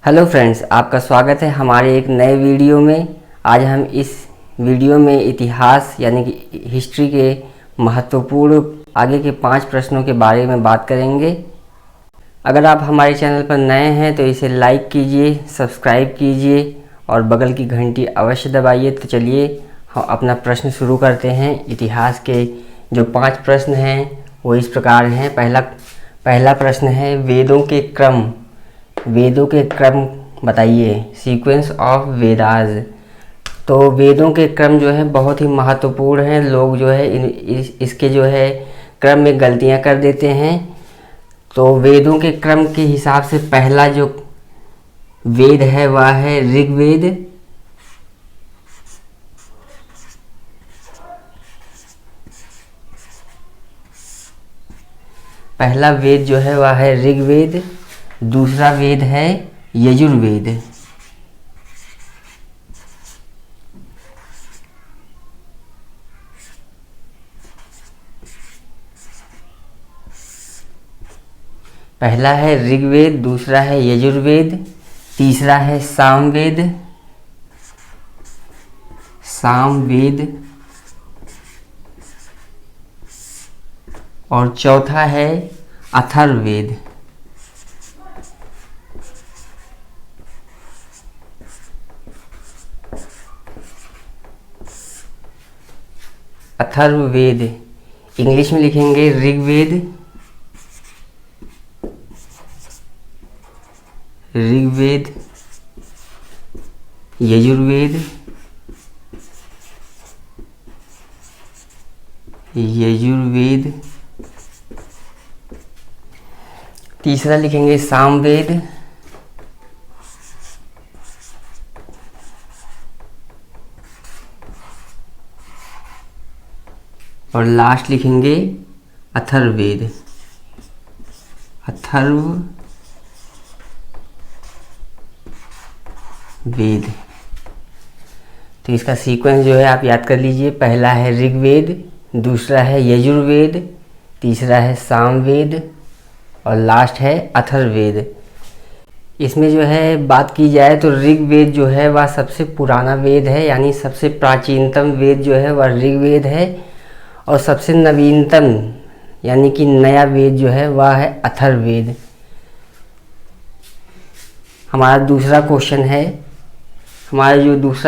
Hello friends, आपका स्वागत है हमारे एक नए वीडियो में। आज हम इस वीडियो में इतिहास यानी कि हिस्ट्री के महत्वपूर्ण आगे के 5 प्रश्नों के बारे में बात करेंगे। अगर आप हमारे चैनल पर नए हैं तो इसे लाइक कीजिए, सब्सक्राइब कीजिए और बगल की घंटी अवश्य दबाइए। तो चलिए हम अपना प्रश्न शुरू करते हैं। इतिहास के जो 5 प्रश्न हैं वो इस प्रकार हैं। पहला प्रश्न है, वेदों के क्रम बताइए, सीक्वेंस ऑफ वेदास। तो वेदों के क्रम जो है बहुत ही महत्वपूर्ण है। लोग जो है इसके जो है क्रम में गलतियां कर देते हैं। तो वेदों के क्रम के हिसाब से पहला जो वेद है वह है ऋग्वेद। पहला वेद जो है वह है ऋग्वेद। दूसरा वेद है यजुर्वेद। पहला है ऋग्वेद, दूसरा है यजुर्वेद, तीसरा है सामवेद और चौथा है अथर्ववेद। अथर्ववेद इंग्लिश में लिखेंगे ऋग्वेद, यजुर्वेद, तीसरा लिखेंगे सामवेद और लास्ट लिखेंगे अथर्ववेद। तो इसका सीक्वेंस जो है आप याद कर लीजिए। पहला है ऋग्वेद, दूसरा है यजुर्वेद, तीसरा है सामवेद और लास्ट है अथर्ववेद। इसमें जो है बात की जाए तो ऋग्वेद जो है वह सबसे पुराना वेद है, यानी सबसे प्राचीनतम वेद जो है वह ऋग्वेद है। और सबसे नवीनतम यानी कि नया वेद जो है वह है अथर्ववेद। हमारा जो दूसरा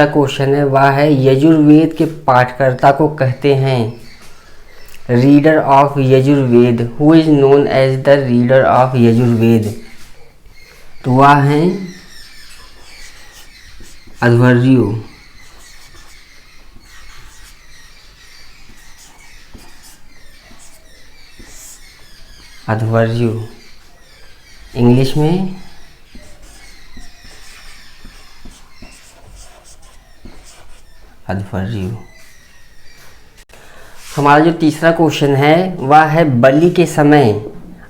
क्वेश्चन है वह है, यजुर्वेद के पाठकर्ता को कहते हैं reader of Yajurveda. Who is known as the reader of Yajurveda? तो वह हैं अध्वर्यु। इंग्लिश में अध्वर्यु। हमारा जो तीसरा क्वेश्चन है वह है, बलि के समय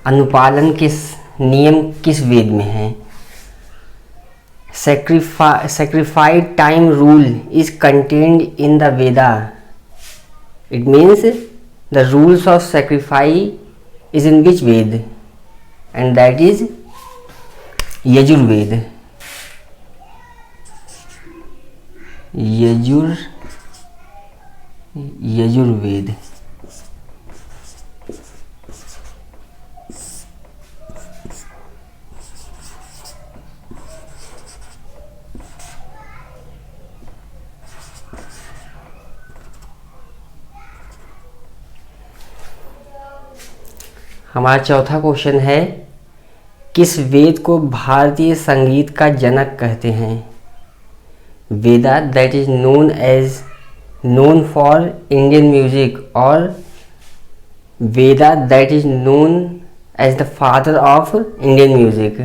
अनुपालन के नियम किस वेद में है? Sacrifice time rule is contained in the Veda. It means the rules of sacrifice is in which Ved? And that is Yajurved. Yajurveda. हमारा चौथा क्वेश्चन है, किस वेद को भारतीय संगीत का जनक कहते हैं? Veda that is known for Indian music और Veda that is known as the father of Indian music।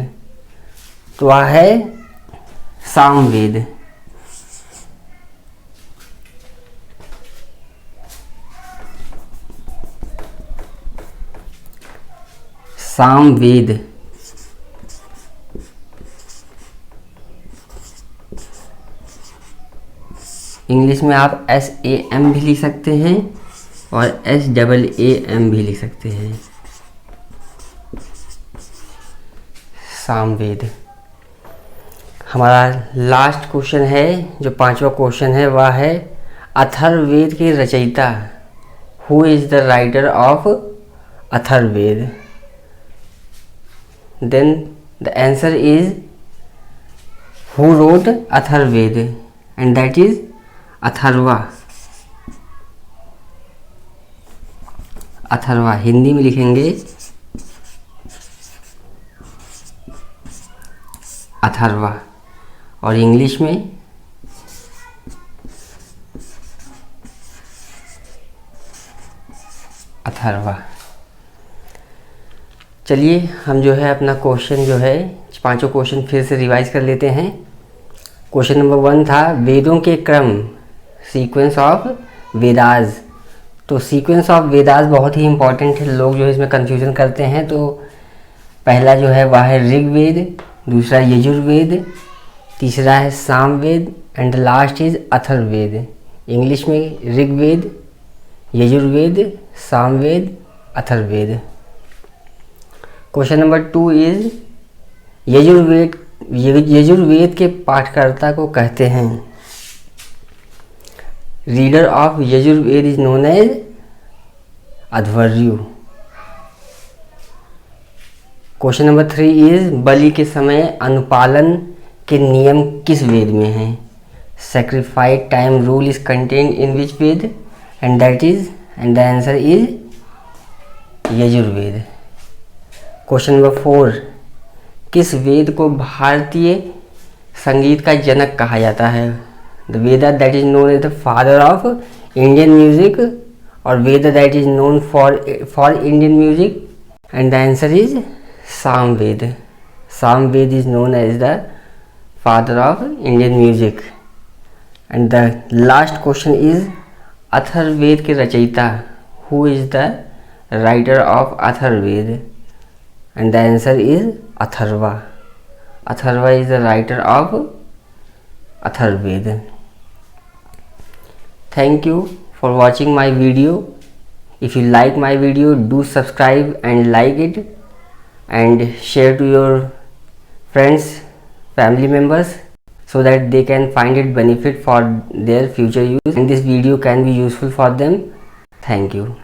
तो वह है सामवेद। इंग्लिश में आप SAM भी लिख सकते हैं और SAAM भी लिख सकते हैं। सामवेद। हमारा लास्ट क्वेश्चन है, जो 5वां क्वेश्चन है वह है अथर्ववेद के रचयिता। Who is the writer of Atharvaveda? Then the answer is who wrote Atharvaveda, and that is Atharva. Atharva Hindi में लिखेंगे अथर्वा, और इंग्लिश में अथर्वा। चलिए हम जो है अपना क्वेश्चन जो है 5 क्वेश्चन फिर से रिवाइज कर लेते हैं। क्वेश्चन नंबर 1 था वेदों के क्रम, सीक्वेंस ऑफ वेदास। तो सीक्वेंस ऑफ वेदास बहुत ही इंपॉर्टेंट है, लोग जो है इसमें कंफ्यूजन करते हैं। तो पहला जो है वह है ऋग्वेद, दूसरा यजुर्वेद, तीसरा है Samaveda, and last is Atharvaveda. English में Rigveda, Yajurveda, Samaveda, Atharvaveda. Question number 2 is Yajurveda के पाठकर्ता को कहते हैं। Reader of Yajurveda is known as Adhvaryu. Question number 3 is बलि के समय अनुपालन के नियम किस वेद में हैं? Sacrifice time rule is contained in which Veda? And the answer is Yajurveda. Question number 4 किस वेद को भारतीय संगीत का जनक कहा जाता है? The Veda that is known as the father of Indian music, और Veda that is known for Indian music, and the answer is Samaveda. Samaveda is known as the father of Indian music. And the last question is Atharvaveda के रचयिता। Who is the writer of Atharvaveda? And the answer is Atharva. Atharva is the writer of Atharvaved. Thank you for watching my video. If you like my video, do subscribe and like it, and share to your friends, family members, so that they can find it benefit for their future use, and this video can be useful for them. Thank you.